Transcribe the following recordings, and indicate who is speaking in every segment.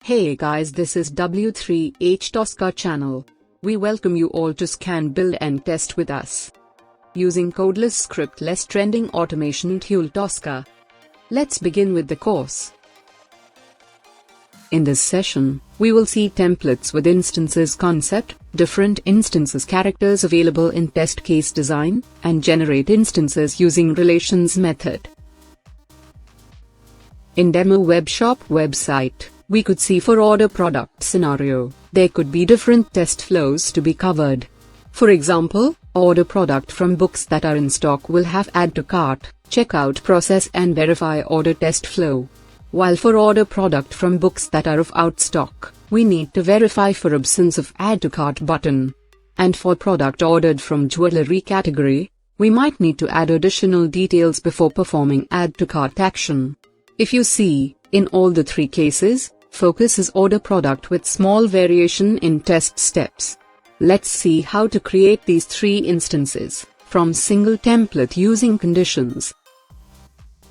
Speaker 1: Hey guys, this is W3H Tosca channel. We welcome you all to scan, build and test with us using codeless scriptless trending automation tool Tosca. Let's begin with the course. In this session, we will see templates with instances concept, different instances characters available in test case design, and generate instances using relations method. In demowebshop website, we could see for order product scenario, there could be different test flows to be covered. For example, order product from books that are in stock will have add to cart, checkout process and verify order test flow. While for order product from books that are of out stock, we need to verify for absence of add to cart button. And for product ordered from jewelry category, we might need to add additional details before performing add to cart action. If you see, in all the three cases, focus is order product with small variation in test steps. Let's see how to create these three instances from single template using conditions.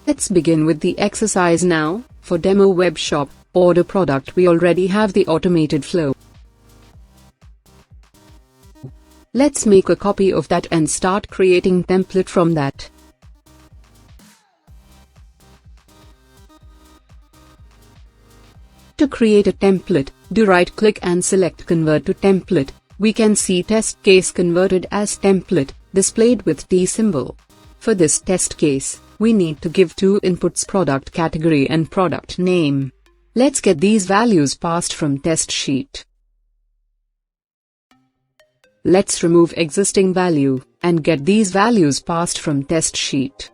Speaker 1: Let's begin with the exercise now. For demowebshop order product, we already have the automated flow. Let's make a copy of that and start creating template from that. To create a template, do right-click and select Convert to Template. We can see test case converted as template, displayed with T symbol. For this test case, we need to give two inputs, product category and product name. Let's get these values passed from Testsheet. Let's remove existing value, and get these values passed from Testsheet.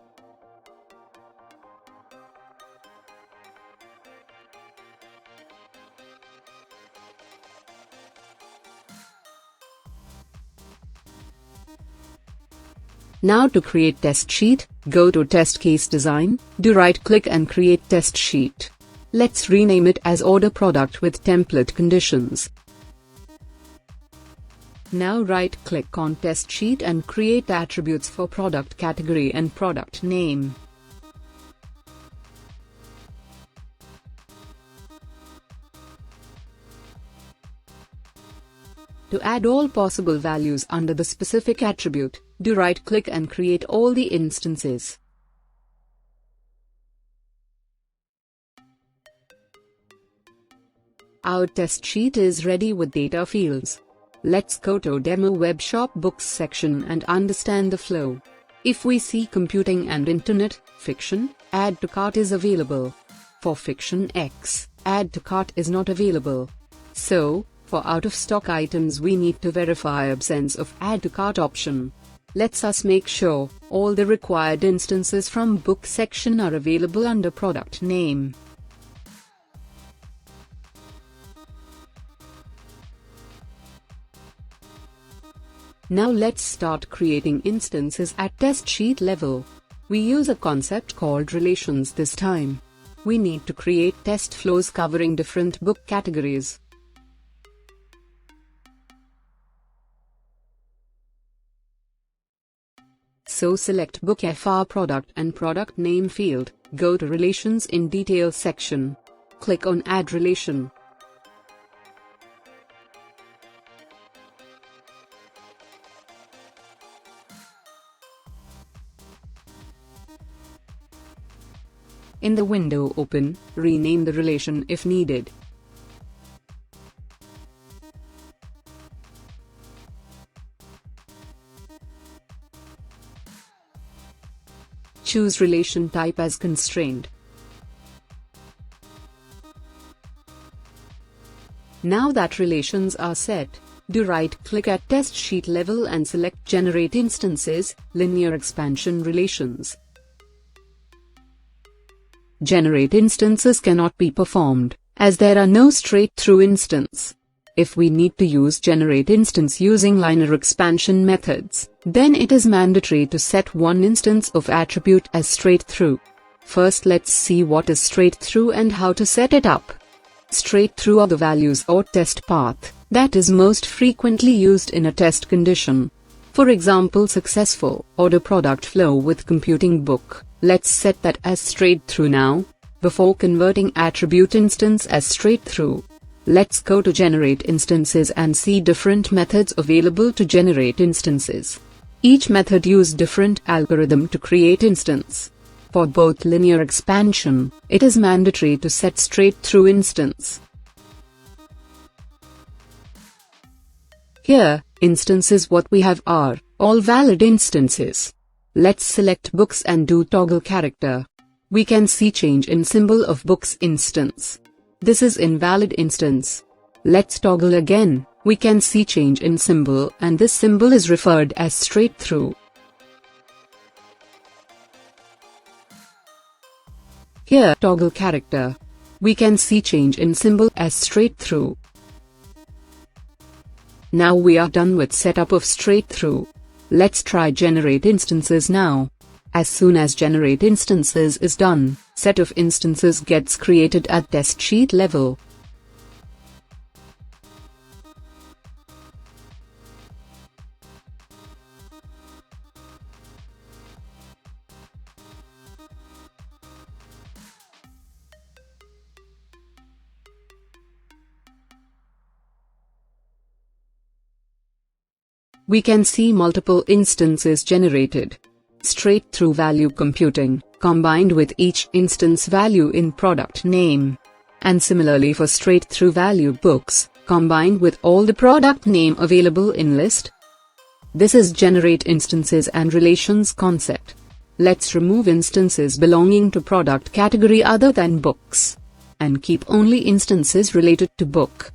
Speaker 1: Now to create Testsheet, go to Test Case Design, do right-click and create Testsheet. Let's rename it as Order Product with Template Conditions. Now right-click on Testsheet and create attributes for product category and product name. To add all possible values under the specific attribute, do right-click and create all the instances. Our test sheet is ready with data fields. Let's go to demowebshop books section and understand the flow. If we see computing and internet, fiction, add to cart is available. For fiction X, add to cart is not available. So, for out-of-stock items we need to verify absence of add to cart option. Let's us make sure all the required instances from book section are available under product name. Now let's start creating instances at test sheet level. We use a concept called relations this time. We need to create test flows covering different book categories. So select Book FR Product and Product Name field, go to Relations in Detail section. Click on Add Relation. In the window open, rename the relation if needed. Choose relation type as constrained. Now that relations are set, do right-click at test sheet level and select Generate Instances, Linear Expansion Relations. Generate instances cannot be performed, as there are no straight-through instance. If we need to use generate instance using linear expansion methods, then it is mandatory to set one instance of attribute as straight through. First let's see what is straight through and how to set it up. Straight through are the values or test path that is most frequently used in a test condition. For example, successful order product flow with computing book. Let's set that as straight through now. Before converting attribute instance as straight through, Let's go to generate instances and see different methods available to generate instances. Each method uses different algorithm to create instance. For both linear expansion, it is mandatory to set straight through instance. Here, instances what we have are all valid instances. Let's select books and do toggle character. We can see change in symbol of books instance. This is invalid instance. Let's toggle again. We can see change in symbol and this symbol is referred as straight through. Here, toggle character. We can see change in symbol as straight through. Now we are done with setup of straight through. Let's try generate instances now. As soon as generate instances is done, set of instances gets created at test sheet level. We can see multiple instances generated. Straight through value computing, combined with each instance value in product name. And similarly for straight through value books, combined with all the product name available in list. This is generate instances and relations concept. Let's remove instances belonging to product category other than books. And keep only instances related to book.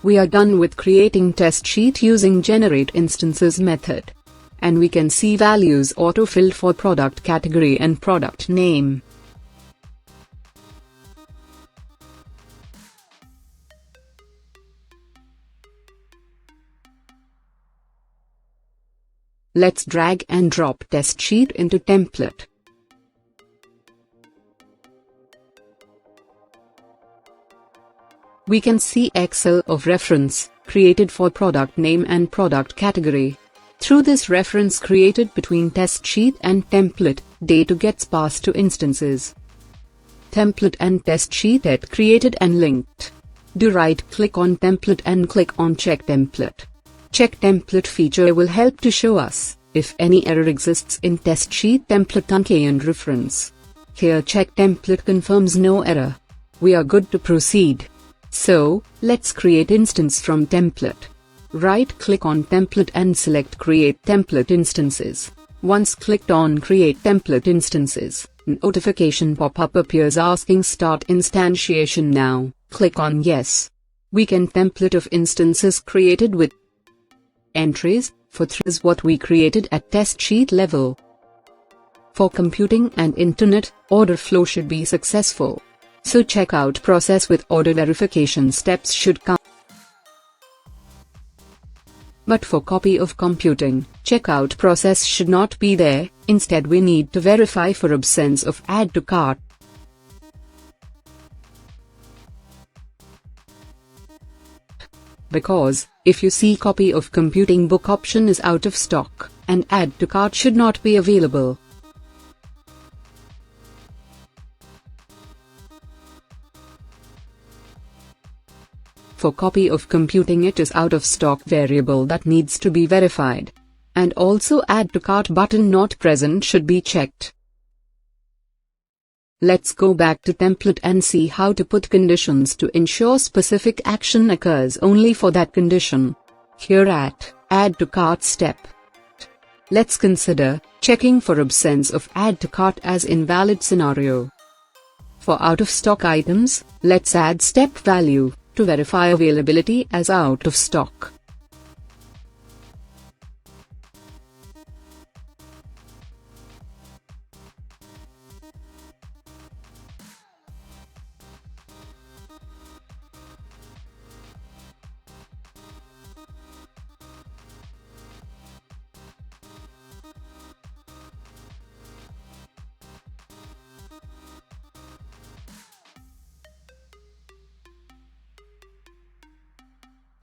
Speaker 1: We are done with creating test sheet using generate instances method. And we can see values auto-filled for product category and product name. Let's drag and drop test sheet into template. We can see Excel of reference, created for product name and product category. Through this reference created between test sheet and template, data gets passed to instances. Template and test sheet get created and linked. Do right-click on template and click on Check Template. Check Template feature will help to show us if any error exists in test sheet template and reference. Here Check Template confirms no error. We are good to proceed. So, let's create instance from template. Right-click on template and select Create Template Instances. Once clicked on Create Template Instances, notification pop-up appears asking Start Instantiation Now. Click on Yes. We can template of instances created with entries, for 3 is what we created at test sheet level. For computing and internet, order flow should be successful. So checkout process with order verification steps should come. But for copy of computing, checkout process should not be there, instead we need to verify for absence of add to cart. Because, if you see copy of computing book option is out of stock, and add to cart should not be available. For copy of computing it is out of stock variable that needs to be verified. And also add to cart button not present should be checked. Let's go back to template and see how to put conditions to ensure specific action occurs only for that condition. Here at Add to Cart step, let's consider checking for absence of add to cart as invalid scenario. For out of stock items, let's add step value to verify availability as out of stock.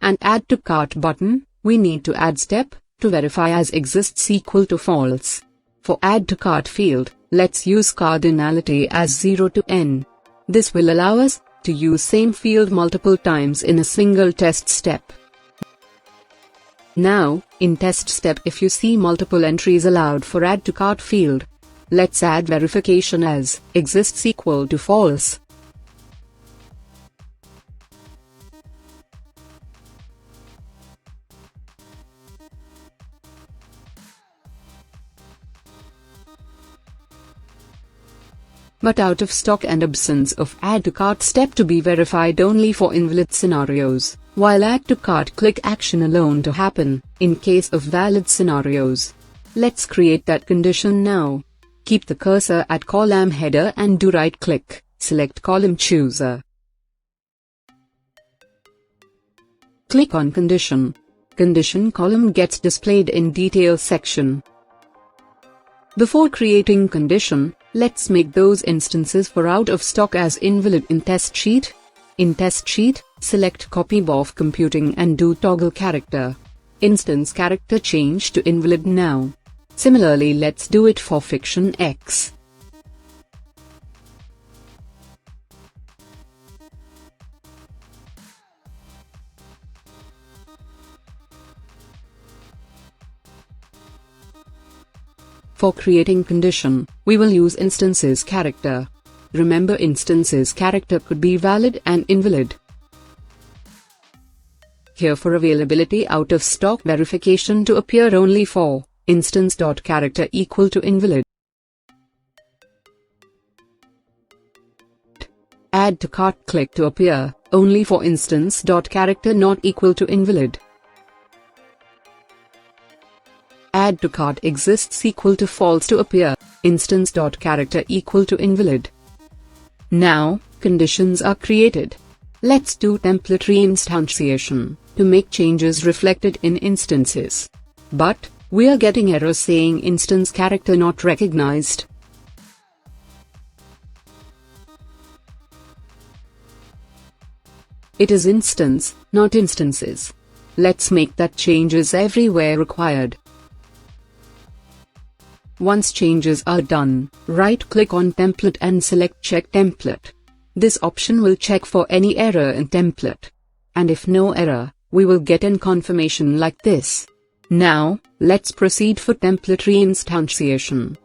Speaker 1: And add to cart button, we need to add step to verify as exists equal to false. For add to cart field, let's use cardinality as 0 to n. This will allow us to use same field multiple times in a single test step. Now, in test step, if you see multiple entries allowed for add to cart field, let's add verification as exists equal to false. But out of stock and absence of add to cart step to be verified only for invalid scenarios, while add to cart click action alone to happen in case of valid scenarios. Let's create that condition now. Keep the cursor at column header and do right click, select column chooser. Click on condition. Condition column gets displayed in detail section. Before creating condition, let's make those instances for out of stock as invalid in test sheet. In test sheet, select copy BOF computing and do toggle character. Instance character change to invalid now. Similarly, let's do it for fiction X. For creating condition, we will use instances character. Remember, instances character could be valid and invalid. Here for availability out of stock verification to appear only for instance.character equal to invalid. Add to cart click to appear only for instance.character not equal to invalid. Add to cart exists equal to false to appear instance.character equal to invalid. Now, conditions are created. Let's do template re-instantiation to make changes reflected in instances. But we are getting error saying instance character not recognized. It is instance, not instances. Let's make that changes everywhere required. Once changes are done, right-click on template and select Check Template. This option will check for any error in template. And if no error, we will get an confirmation like this. Now, let's proceed for template re-instantiation.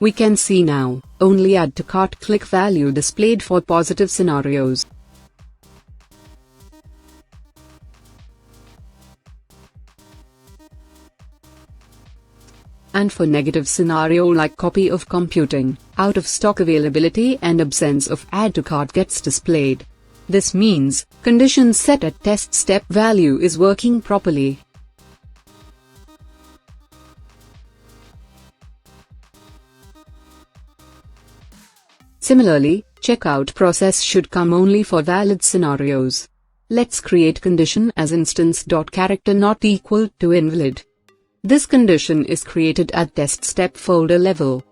Speaker 1: We can see now, only add to cart click value displayed for positive scenarios. And for negative scenario like copy of computing, out of stock availability and absence of add to cart gets displayed. This means, condition set at test step value is working properly. Similarly, checkout process should come only for valid scenarios. Let's create condition as instance.character not equal to invalid. This condition is created at test step folder level.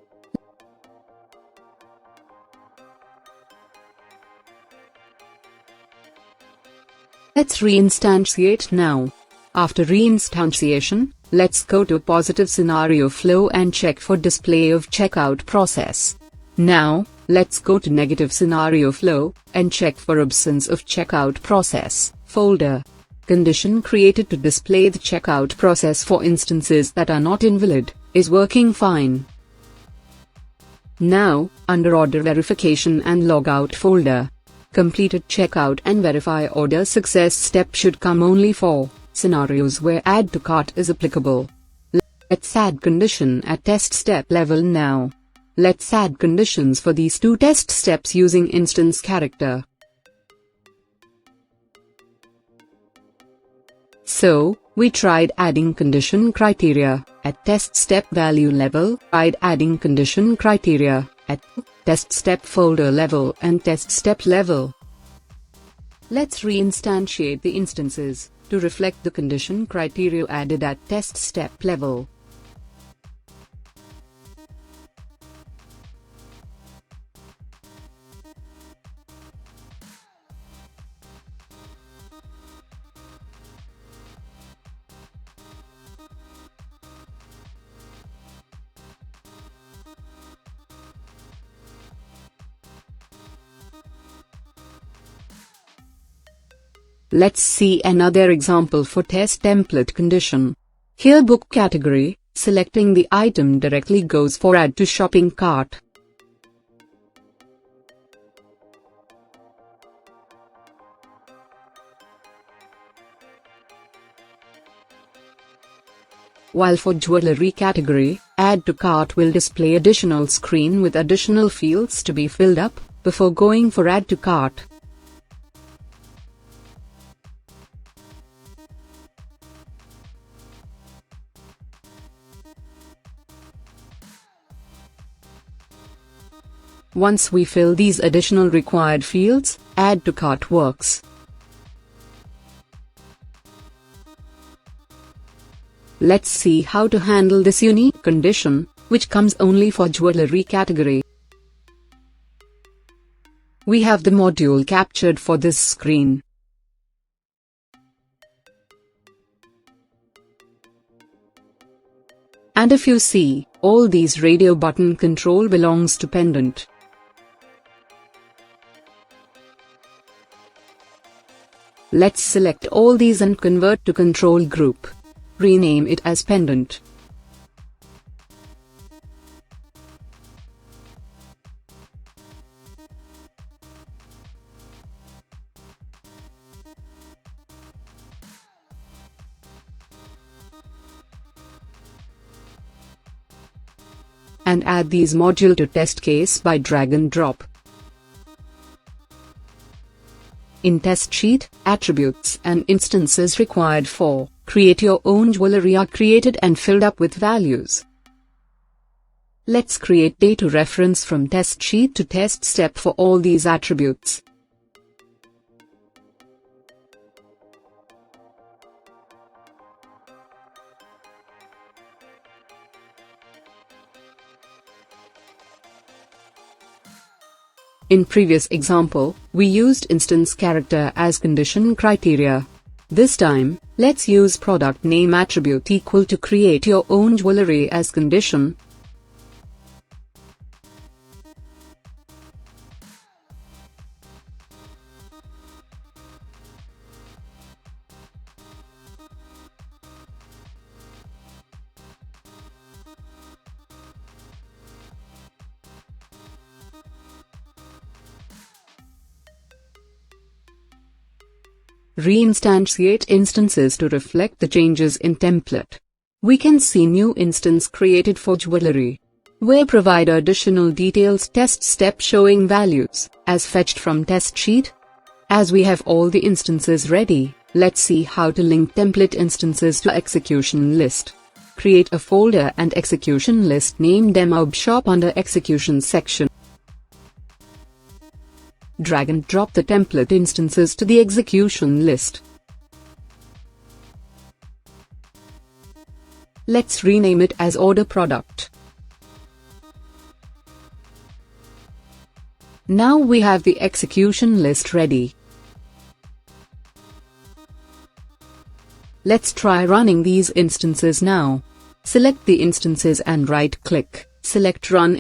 Speaker 1: Let's re-instantiate now. After re-instantiation, let's go to positive scenario flow and check for display of checkout process. Now, let's go to negative scenario flow and check for absence of checkout process folder. Condition created to display the checkout process for instances that are not invalid is working fine. Now, under order verification and logout folder, completed checkout and verify order success step should come only for scenarios where add to cart is applicable. Let's add condition at test step level now. Let's add conditions for these two test steps using instance character. So, we tried adding condition criteria at test step value level, tried adding condition criteria at test step folder level and test step level. Let's re-instantiate the instances to reflect the condition criteria added at test step level. Let's see another example for test template condition. Here book category, selecting the item directly goes for add to shopping cart. While for jewelry category, add to cart will display additional screen with additional fields to be filled up, before going for add to cart. Once we fill these additional required fields, add to cart works. Let's see how to handle this unique condition, which comes only for jewelry category. We have the module captured for this screen. And if you see, all these radio button control belongs to pendant. Let's select all these and convert to control group. Rename it as pendant. And add these module to test case by drag and drop. In Testsheet, attributes and instances required for create your own jewelry are created and filled up with values. Let's create data reference from Testsheet to test step for all these attributes. In previous example, we used instance character as condition criteria. This time, let's use product name attribute equal to create your own jewelry as condition. Re-instantiate instances to reflect the changes in template. We can see new instance created for jewelry. We provide additional details test step showing values, as fetched from Testsheet. As we have all the instances ready, let's see how to link template instances to execution list. Create a folder and execution list named demowebshop under execution section. Drag and drop the template instances to the execution list. Let's rename it as order product. Now we have the execution list ready. Let's try running these instances now. Select the instances and right-click, select Run.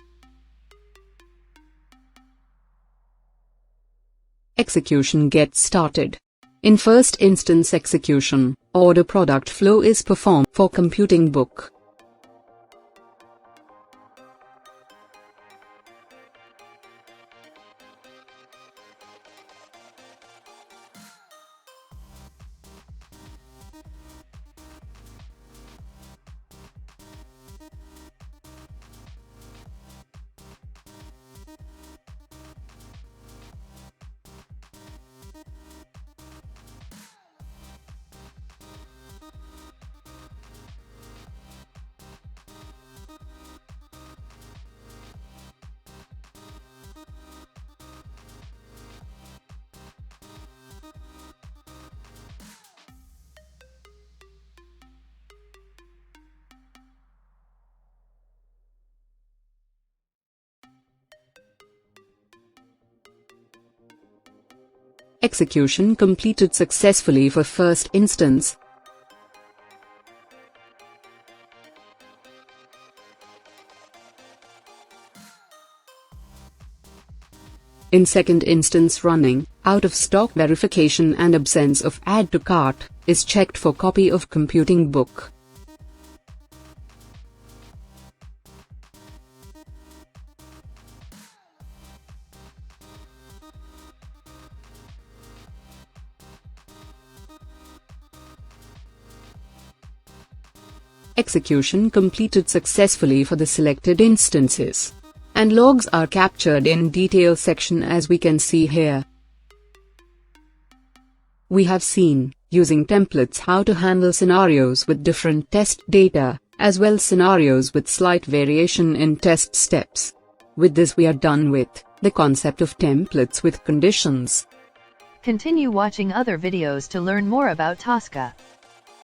Speaker 1: Execution gets started. In first instance execution, order product flow is performed for computing book. Execution completed successfully for first instance. In second instance running, Out of stock verification and absence of add to cart is checked for copy of computing book. Execution completed successfully for the selected instances. And logs are captured in detail section as we can see here. We have seen, using templates, how to handle scenarios with different test data, as well scenarios with slight variation in test steps. With this we are done with the concept of templates with conditions.
Speaker 2: Continue watching other videos to learn more about Tosca.